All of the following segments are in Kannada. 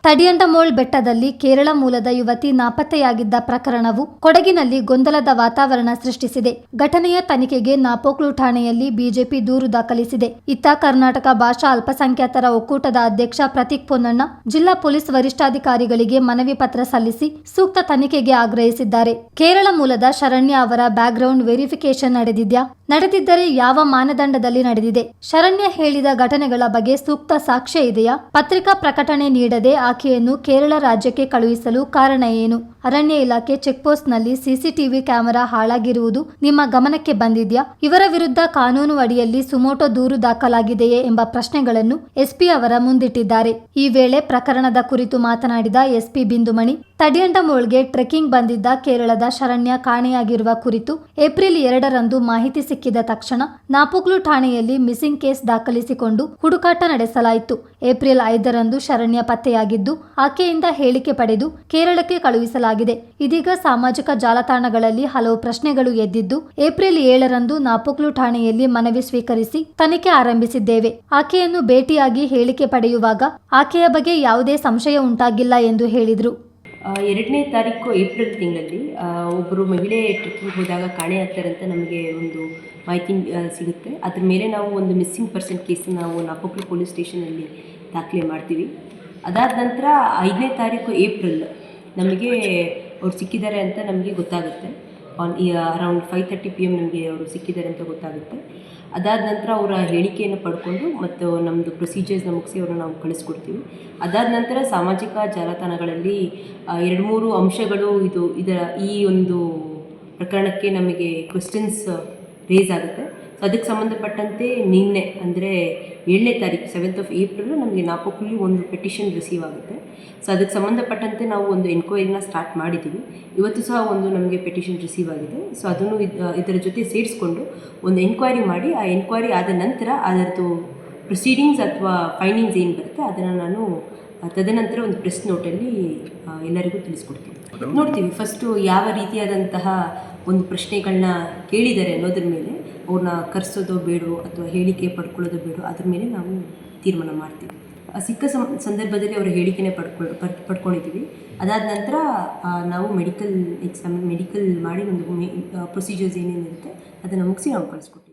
ತಡಿಯಂಡಮೋಳ್ ಬೆಟ್ಟದಲ್ಲಿ ಕೇರಳ ಮೂಲದ ಯುವತಿ ನಾಪತ್ತೆಯಾಗಿದ್ದ ಪ್ರಕರಣವು ಕೊಡಗಿನಲ್ಲಿ ಗೊಂದಲದ ವಾತಾವರಣ ಸೃಷ್ಟಿಸಿದೆ. ಘಟನೆಯ ತನಿಖೆಗೆ ನಾಪೋಕ್ಲು ಠಾಣೆಯಲ್ಲಿ ಬಿಜೆಪಿ ದೂರು ದಾಖಲಿಸಿದೆ. ಇತ್ತ ಕರ್ನಾಟಕ ಭಾಷಾ ಅಲ್ಪಸಂಖ್ಯಾತರ ಒಕ್ಕೂಟದ ಅಧ್ಯಕ್ಷ ಪ್ರತೀಕ್ ಪೊನ್ನಣ್ಣ ಜಿಲ್ಲಾ ಪೊಲೀಸ್ ವರಿಷ್ಠಾಧಿಕಾರಿಗಳಿಗೆ ಮನವಿ ಪತ್ರ ಸಲ್ಲಿಸಿ ಸೂಕ್ತ ತನಿಖೆಗೆ ಆಗ್ರಹಿಸಿದ್ದಾರೆ. ಕೇರಳ ಮೂಲದ ಶರಣ್ಯ ಅವರ ಬ್ಯಾಕ್ಗ್ರೌಂಡ್ ವೆರಿಫಿಕೇಶನ್ ನಡೆದಿದ್ದರೆ ಯಾವ ಮಾನದಂಡದಲ್ಲಿ ನಡೆದಿದೆ? ಶರಣ್ಯ ಹೇಳಿದ ಘಟನೆಗಳ ಬಗ್ಗೆ ಸೂಕ್ತ ಸಾಕ್ಷ್ಯ ಇದೆಯಾ? ಪತ್ರಿಕಾ ಪ್ರಕಟಣೆ ನೀಡದೆ ಆಕೆಯನ್ನು ಕೇರಳ ರಾಜ್ಯಕ್ಕೆ ಕಳುಹಿಸಲು ಕಾರಣ ಏನು? ಅರಣ್ಯ ಇಲಾಖೆ ಚೆಕ್ಪೋಸ್ಟ್ನಲ್ಲಿ ಸಿಸಿಟಿವಿ ಕ್ಯಾಮೆರಾ ಹಾಳಾಗಿರುವುದು ನಿಮ್ಮ ಗಮನಕ್ಕೆ ಬಂದಿದ್ಯಾ? ಇವರ ವಿರುದ್ಧ ಕಾನೂನು ಅಡಿಯಲ್ಲಿ ಸುಮೋಟೋ ದೂರು ದಾಖಲಾಗಿದೆಯೇ ಎಂಬ ಪ್ರಶ್ನೆಗಳನ್ನು ಎಸ್ಪಿ ಅವರ ಮುಂದಿಟ್ಟಿದ್ದಾರೆ. ಈ ವೇಳೆ ಪ್ರಕರಣದ ಕುರಿತು ಮಾತನಾಡಿದ ಎಸ್ಪಿ ಬಿಂದುಮಣಿ, ತಡಿಯಂಡಮೋಳ್ಗೆ ಟ್ರೆಕ್ಕಿಂಗ್ ಬಂದಿದ್ದ ಕೇರಳದ ಶರಣ್ಯ ಕಾಣೆಯಾಗಿರುವ ಕುರಿತು ಏಪ್ರಿಲ್ 2ರಂದು ಮಾಹಿತಿ ಸಿಕ್ಕಿದ ತಕ್ಷಣ ನಾಪೋಕ್ಲು ಠಾಣೆಯಲ್ಲಿ ಮಿಸ್ಸಿಂಗ್ ಕೇಸ್ ದಾಖಲಿಸಿಕೊಂಡು ಹುಡುಕಾಟ ನಡೆಸಲಾಯಿತು. ಏಪ್ರಿಲ್ 5ರಂದು ಶರಣ್ಯ ಪತ್ತೆಯಾಗಿದ್ದು ಆಕೆಯಿಂದ ಹೇಳಿಕೆ ಪಡೆದು ಕೇರಳಕ್ಕೆ ಕಳುಹಿಸಲಾಗಿದೆ. ಇದೀಗ ಸಾಮಾಜಿಕ ಜಾಲತಾಣಗಳಲ್ಲಿ ಹಲವು ಪ್ರಶ್ನೆಗಳು ಎದ್ದಿದ್ದು, ಏಪ್ರಿಲ್ 7ರಂದು ನಾಪೋಕ್ಲು ಠಾಣೆಯಲ್ಲಿ ಮನವಿ ಸ್ವೀಕರಿಸಿ ತನಿಖೆ ಆರಂಭಿಸಿದ್ದೇವೆ. ಆಕೆಯನ್ನು ಭೇಟಿಯಾಗಿ ಹೇಳಿಕೆ ಪಡೆಯುವಾಗ ಆಕೆಯ ಬಗ್ಗೆ ಯಾವುದೇ ಸಂಶಯ ಉಂಟಾಗಿಲ್ಲ ಎಂದು ಹೇಳಿದರು. 2ನೇ ತಾರೀಕು ಏಪ್ರಿಲ್ ತಿಂಗಳಲ್ಲಿ ಒಬ್ಬರು ಮಹಿಳೆ ಟ್ರೆಕ್ಕಿಂಗ್ ಹೋದಾಗ ಕಾಣೆಯಾಗ್ತಾರೆ ಅಂತ ನಮಗೆ ಒಂದು ಮಾಹಿತಿ ಸಿಗುತ್ತೆ. ಅದ್ರ ಮೇಲೆ ನಾವು ಒಂದು ಮಿಸ್ಸಿಂಗ್ ಪರ್ಸನ್ ಕೇಸನ್ನು ನಾವು ನಾಪೋಕ್ಲು ಪೊಲೀಸ್ ಸ್ಟೇಷನಲ್ಲಿ ದಾಖಲೆ ಮಾಡ್ತೀವಿ. ಅದಾದ ನಂತರ 5ನೇ ತಾರೀಕು ಏಪ್ರಿಲ್ ನಮಗೆ ಅವ್ರು ಸಿಕ್ಕಿದ್ದಾರೆ ಅಂತ ನಮಗೆ ಗೊತ್ತಾಗುತ್ತೆ. ಅರೌಂಡ್ 5:30 PM ನಮಗೆ ಅವರು ಸಿಕ್ಕಿದ್ದಾರೆ ಅಂತ ಗೊತ್ತಾಗುತ್ತೆ. ಅದಾದ ನಂತರ ಅವರ ಹೇಳಿಕೆಯನ್ನು ಪಡ್ಕೊಂಡು ಮತ್ತು ನಮ್ಮದು ಪ್ರೊಸೀಜರ್ಸ್ನ ಮುಗಿಸಿ ಅವ್ರನ್ನ ನಾವು ಕಳಿಸ್ಕೊಡ್ತೀವಿ. ಅದಾದ ನಂತರ ಸಾಮಾಜಿಕ ಜಾಲತಾಣಗಳಲ್ಲಿ 2-3 ಅಂಶಗಳು ಈ ಒಂದು ಪ್ರಕರಣಕ್ಕೆ ನಮಗೆ ಕ್ವೆಶ್ಚನ್ಸ್ ರೇಸ್ ಆಗುತ್ತೆ. ಸೊ ಅದಕ್ಕೆ ಸಂಬಂಧಪಟ್ಟಂತೆ ನಿನ್ನೆ ಅಂದರೆ 7ನೇ ತಾರೀಕು 7th ಏಪ್ರಿಲ್ ನಮಗೆ ನಾಪೋಕ್ಲಿ ಒಂದು ಪೆಟಿಷನ್ ರಿಸೀವ್ ಆಗುತ್ತೆ. ಸೊ ಅದಕ್ಕೆ ಸಂಬಂಧಪಟ್ಟಂತೆ ನಾವು ಒಂದು ಎನ್ಕ್ವೈರಿನ ಸ್ಟಾರ್ಟ್ ಮಾಡಿದ್ದೀವಿ. ಇವತ್ತು ಸಹ ಒಂದು ನಮಗೆ ಪೆಟಿಷನ್ ರಿಸೀವ್ ಆಗಿದೆ. ಸೊ ಅದನ್ನು ಇದರ ಜೊತೆ ಸೇರಿಸ್ಕೊಂಡು ಒಂದು ಎನ್ಕ್ವೈರಿ ಮಾಡಿ, ಆ ಎನ್ಕ್ವೈರಿ ಆದ ನಂತರ ಅದರದ್ದು ಪ್ರೊಸೀಡಿಂಗ್ಸ್ ಅಥವಾ ಫೈಂಡಿಂಗ್ಸ್ ಏನು ಬರುತ್ತೆ ಅದನ್ನು ನಾನು ತದನಂತರ ಒಂದು ಪ್ರೆಸ್ ನೋಟಲ್ಲಿ ಎಲ್ಲರಿಗೂ ತಿಳಿಸ್ಕೊಡ್ತೀನಿ. ನೋಡ್ತೀವಿ ಫಸ್ಟು ಯಾವ ರೀತಿಯಾದಂತಹ ಒಂದು ಪ್ರಶ್ನೆಗಳನ್ನ ಕೇಳಿದ್ದಾರೆ ಅನ್ನೋದ್ರ ಮೇಲೆ ಅವ್ರನ್ನ ಕರೆಸೋದು ಬೇಡೋ ಅಥವಾ ಹೇಳಿಕೆ ಪಡ್ಕೊಳ್ಳೋದು ಬೇಡೋ ಅದ್ರ ಮೇಲೆ ನಾವು ತೀರ್ಮಾನ ಮಾಡ್ತೀವಿ. ಸಿಕ್ಕ ಸಂದರ್ಭದಲ್ಲಿ ಅವರ ಹೇಳಿಕೆನೇ ಪಡ್ಕೊಂಡಿದ್ದೀವಿ. ಅದಾದ ನಂತರ ನಾವು ಮೆಡಿಕಲ್ ಮಾಡಿ ಒಂದು ಪ್ರೊಸೀಜರ್ಸ್ ಏನೇನಿರುತ್ತೆ ಅದನ್ನು ಮುಗಿಸಿ ನಾವು ಕಳಿಸ್ಕೊಡ್ತೀವಿ.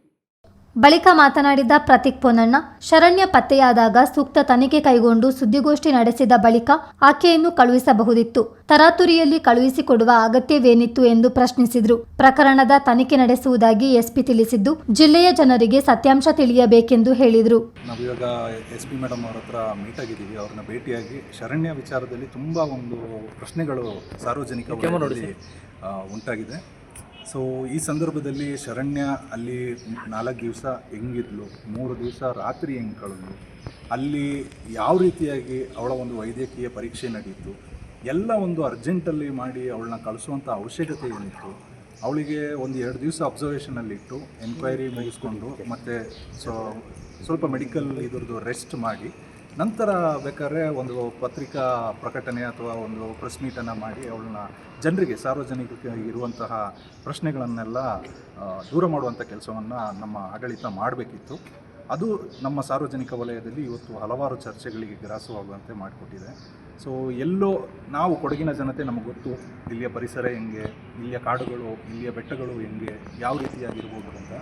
ಬಳಿಕ ಮಾತನಾಡಿದ ಪ್ರತೀಕ್ ಪೊನ್ನಣ್ಣ, ಶರಣ್ಯ ಪತ್ತೆಯಾದಾಗ ಸೂಕ್ತ ತನಿಖೆ ಕೈಗೊಂಡು ಸುದ್ದಿಗೋಷ್ಠಿ ನಡೆಸಿದ ಬಳಿಕ ಆಕೆಯನ್ನು ಕಳುಹಿಸಬಹುದಿತ್ತು. ತರಾತುರಿಯಲ್ಲಿ ಕಳುಹಿಸಿಕೊಡುವ ಅಗತ್ಯವೇನಿತ್ತು ಎಂದು ಪ್ರಶ್ನಿಸಿದರು. ಪ್ರಕರಣದ ತನಿಖೆ ನಡೆಸುವುದಾಗಿ ಎಸ್ಪಿ ತಿಳಿಸಿದ್ದು, ಜಿಲ್ಲೆಯ ಜನರಿಗೆ ಸತ್ಯಾಂಶ ತಿಳಿಯಬೇಕೆಂದು ಹೇಳಿದರು. ನಾವಿವಾಗ ಎಸ್ಪಿ ಮೇಡಮ್ ಅವರ ಹತ್ರ ಮೀಟ್ ಆಗಿದ್ದೀವಿ. ಅವ್ರನ್ನ ಭೇಟಿಯಾಗಿ ಶರಣ್ಯ ವಿಚಾರದಲ್ಲಿ ತುಂಬ ಒಂದು ಪ್ರಶ್ನೆಗಳು ಸಾರ್ವಜನಿಕ ವಲಯದಲ್ಲಿ ಉಂಟಾಗಿದೆ. ಸೊ ಈ ಸಂದರ್ಭದಲ್ಲಿ ಶರಣ್ಯ ಅಲ್ಲಿ 4 ದಿವಸ ಹೆಂಗಿದ್ಲು, 3 ದಿವಸ ರಾತ್ರಿ ಹೆಂಗೆ ಕಳೆದ್ಲು, ಅಲ್ಲಿ ಯಾವ ರೀತಿಯಾಗಿ ಅವಳ ಒಂದು ವೈದ್ಯಕೀಯ ಪರೀಕ್ಷೆ ನಡೀತು, ಎಲ್ಲ ಒಂದು ಅರ್ಜೆಂಟಲ್ಲಿ ಮಾಡಿ ಅವಳನ್ನ ಕಳಿಸುವಂಥ ಅವಶ್ಯಕತೆ ಏನಿತ್ತು, ಅವಳಿಗೆ ಒಂದು 2 ದಿವಸ ಅಬ್ಸರ್ವೇಷನಲ್ಲಿಟ್ಟು ಎನ್ಕ್ವೈರಿ ಮುಗಿಸ್ಕೊಂಡು ಮತ್ತು ಸ್ವಲ್ಪ ಮೆಡಿಕಲ್ ಇದ್ರದ್ದು ರೆಸ್ಟ್ ಮಾಡಿ ನಂತರ ಬೇಕಾದ್ರೆ ಒಂದು ಪತ್ರಿಕಾ ಪ್ರಕಟಣೆ ಅಥವಾ ಒಂದು ಪ್ರೆಸ್ ಮೀಟನ್ನು ಮಾಡಿ ಅವಳನ್ನ ಜನರಿಗೆ ಸಾರ್ವಜನಿಕರಿಗೆ ಇರುವಂತಹ ಪ್ರಶ್ನೆಗಳನ್ನೆಲ್ಲ ದೂರ ಮಾಡುವಂಥ ಕೆಲಸವನ್ನು ನಮ್ಮ ಆಡಳಿತ ಮಾಡಬೇಕಿತ್ತು. ಅದು ನಮ್ಮ ಸಾರ್ವಜನಿಕ ವಲಯದಲ್ಲಿ ಇವತ್ತು ಹಲವಾರು ಚರ್ಚೆಗಳಿಗೆ ಗ್ರಾಸವಾಗುವಂತೆ ಮಾಡಿಕೊಟ್ಟಿದೆ. ಸೊ ಎಲ್ಲೋ ನಾವು ಕೊಡಗಿನ ಜನತೆ ನಮಗೆ ಗೊತ್ತು, ಇಲ್ಲಿಯ ಪರಿಸರ ಹೆಂಗೆ, ಇಲ್ಲಿಯ ಕಾಡುಗಳು, ಇಲ್ಲಿಯ ಬೆಟ್ಟಗಳು ಹೆಂಗೆ, ಯಾವ ರೀತಿಯಾಗಿರ್ಬೋದು ಅಂತ.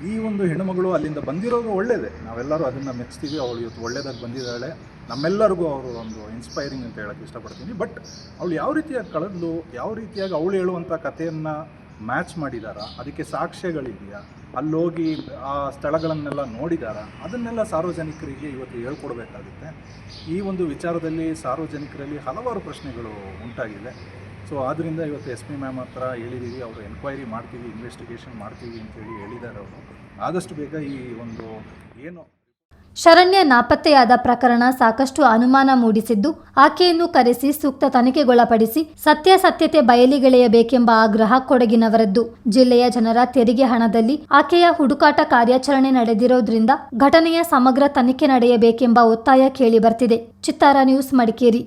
ಈ ಒಂದು ಹೆಣ್ಣುಮಗಳು ಅಲ್ಲಿಂದ ಬಂದಿರೋದು ಒಳ್ಳೆಯದೇ, ನಾವೆಲ್ಲರೂ ಅದನ್ನು ಮೆಚ್ತೀವಿ. ಅವಳು ಇವತ್ತು ಒಳ್ಳೆಯದಾಗಿ ಬಂದಿದ್ದಾಳೆ, ನಮ್ಮೆಲ್ಲರಿಗೂ ಅವರು ಒಂದು ಇನ್ಸ್ಪೈರಿಂಗ್ ಅಂತ ಹೇಳೋಕ್ಕೆ ಇಷ್ಟಪಡ್ತೀನಿ. ಬಟ್ ಅವಳು ಯಾವ ರೀತಿಯಾಗಿ ಕಳೆದ್ಲು, ಯಾವ ರೀತಿಯಾಗಿ ಅವಳು ಹೇಳುವಂಥ ಕಥೆಯನ್ನು ಮ್ಯಾಚ್ ಮಾಡಿದಾರ, ಅದಕ್ಕೆ ಸಾಕ್ಷ್ಯಗಳಿದೆಯಾ, ಅಲ್ಲೋಗಿ ಆ ಸ್ಥಳಗಳನ್ನೆಲ್ಲ ನೋಡಿದಾರ, ಅದನ್ನೆಲ್ಲ ಸಾರ್ವಜನಿಕರಿಗೆ ಇವತ್ತು ಹೇಳ್ಕೊಡ್ಬೇಕಾಗುತ್ತೆ. ಈ ಒಂದು ವಿಚಾರದಲ್ಲಿ ಸಾರ್ವಜನಿಕರಲ್ಲಿ ಹಲವಾರು ಪ್ರಶ್ನೆಗಳು ಉಂಟಾಗಿದೆ. ಸೊ ಆದ್ದರಿಂದ ಇವತ್ತು ಎಸ್ ಪಿ ಮ್ಯಾಮ್ ಹತ್ರ ಹೇಳಿದ್ದೀವಿ, ಅವರು ಎನ್ಕ್ವೈರಿ ಮಾಡ್ತೀವಿ, ಇನ್ವೆಸ್ಟಿಗೇಷನ್ ಮಾಡ್ತೀವಿ ಅಂತೇಳಿ ಹೇಳಿದ್ದಾರೆ. ಅವರು ಆದಷ್ಟು ಬೇಗ ಈ ಒಂದು ಏನು ಶರಣ್ಯ ನಾಪತ್ತೆಯಾದ ಪ್ರಕರಣ ಸಾಕಷ್ಟು ಅನುಮಾನ ಮೂಡಿಸಿದ್ದು, ಆಕೆಯನ್ನು ಕರೆಸಿ ಸೂಕ್ತ ತನಿಖೆಗೊಳಪಡಿಸಿ ಸತ್ಯಾಸತ್ಯತೆ ಬಯಲಿಗೆಳೆಯಬೇಕೆಂಬ ಆಗ್ರಹ ಕೊಡಗಿನವರದ್ದು. ಜಿಲ್ಲೆಯ ಜನರ ತೆರಿಗೆ ಹಣದಲ್ಲಿ ಆಕೆಯ ಹುಡುಕಾಟ ಕಾರ್ಯಾಚರಣೆ ನಡೆದಿರೋದ್ರಿಂದ ಘಟನೆಯ ಸಮಗ್ರ ತನಿಖೆ ನಡೆಯಬೇಕೆಂಬ ಒತ್ತಾಯ ಕೇಳಿ ಬರ್ತಿದೆ. ಚಿತ್ತಾರ ನ್ಯೂಸ್, ಮಡಿಕೇರಿ.